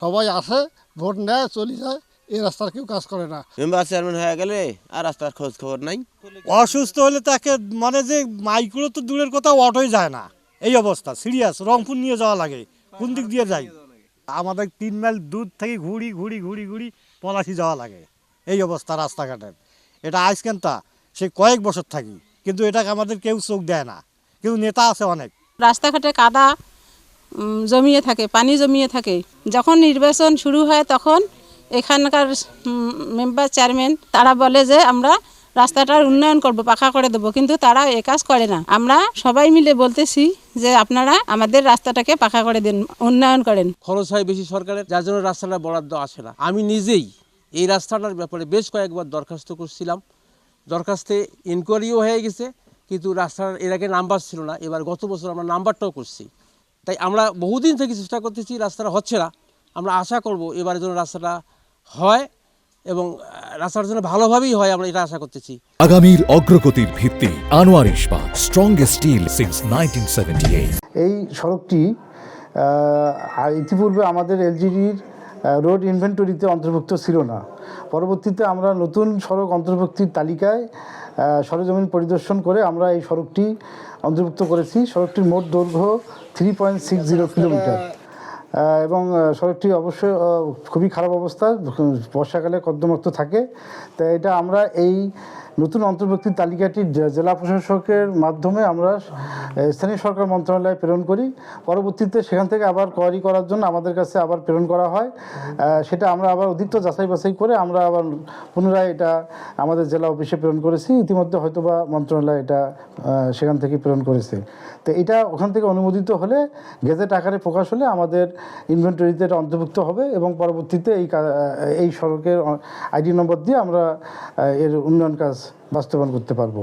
সবাই আসে, ভোট নেয়, চলে যায়, এই রাস্তার কেউ কাজ করে না। মেম্বার চেয়ারম্যান হয়ে গেলে আর রাস্তার খোঁজ খবর নাই। অসুস্থ হলে তাকে মানে যে মাইক্রো তো দূরের কথা, অটোই যায় না, এই অবস্থা সিরিয়াস। রংপুর নিয়ে যাওয়া লাগে, কোন দিক দিয়ে যাই? আমাদের 3 মাইল দূর থেকে ঘুরি ঘুরি ঘুরি ঘুরি পলাশি যাওয়া লাগে, এই অবস্থা রাস্তাঘাটের। এটা আজকেন তা সে কয়েক বছর থাকি, কিন্তু এটাকে আমাদের কেউ চোখ দেয় না, কিন্তু নেতা আছে অনেক। রাস্তাঘাটে কাদা জমিয়ে থাকে, পানি জমিয়ে থাকে। যখন নির্বাচন শুরু হয় তখন এখানকার মেম্বার চেয়ারম্যান তারা বলে যে আমরা রাস্তাটার উন্নয়ন করব, পাকা করে দেবো, কিন্তু তারা এ কাজ করে না। আমরা সবাই মিলে বলতেছি যে আপনারা আমাদের রাস্তাটাকে পাকা করে দিন, উন্নয়ন করেন। খরচ হয় বেশি সরকারের, যার জন্য রাস্তাটা বরাদ্দ আসে না। আমি নিজেই এই রাস্তাটার ব্যাপারে বেশ কয়েকবার দরখাস্ত করছিলাম, দরখাস্তে ইনকোয়ারিও হয়ে গেছে, কিন্তু রাস্তার এর আগে নাম্বার ছিল না। এবার গত বছর আমরা নাম্বারটাও করছি। তাই আমরা বহুদিন থেকে চেষ্টা করতেছি, রাস্তাটা হচ্ছে না। আমরা আশা করব এবারের জন্য রাস্তাটা হয় এবং রাস্তার জন্য ভালোভাবেই হয়, আমরা এটা আশা করতেছি। আগামীর অগ্রগতির ভিত্তি আনোয়ার ইস্পাত, স্ট্রংগেস্ট স্টিল সিন্স 1978। এই সড়কটি ইতিপূর্বে আমাদের এলজিডির রোড ইনভেন্টরিতে অন্তর্ভুক্ত ছিল না। পরবর্তীতে আমরা নতুন সড়ক অন্তর্ভুক্তির তালিকায় সরেজমিন পরিদর্শন করে আমরা এই সড়কটি অন্তর্ভুক্ত করেছি। সড়কটির মোট দৈর্ঘ্য 3.60 কিলোমিটার এবং সড়কটি অবশ্যই খুবই খারাপ অবস্থা, বর্ষাকালে কর্দমাক্ত থাকে। তাই এটা আমরা এই নতুন অন্তর্ভুক্তির তালিকাটি জেলা প্রশাসকের মাধ্যমে আমরা স্থানীয় সরকার মন্ত্রণালয়ে প্রেরণ করি। পরবর্তীতে সেখান থেকে আবার কোয়ারি করার জন্য আমাদের কাছে আবার প্রেরণ করা হয়। সেটা আমরা আবার অধিকতর যাচাই বাছাই করে আমরা আবার পুনরায় এটা আমাদের জেলা অফিসে প্রেরণ করেছি। ইতিমধ্যে হয়তোবা মন্ত্রণালয় এটা সেখান থেকে প্রেরণ করেছে। তো এটা ওখান থেকে অনুমোদিত হলে, গেজেট আকারে প্রকাশ হলে আমাদের ইনভেন্টরিতে এটা অন্তর্ভুক্ত হবে এবং পরবর্তীতে এই সড়কের আইডি নম্বর দিয়ে আমরা এর উন্নয়ন কাজ বাস্তবায়ন করতে পারবো।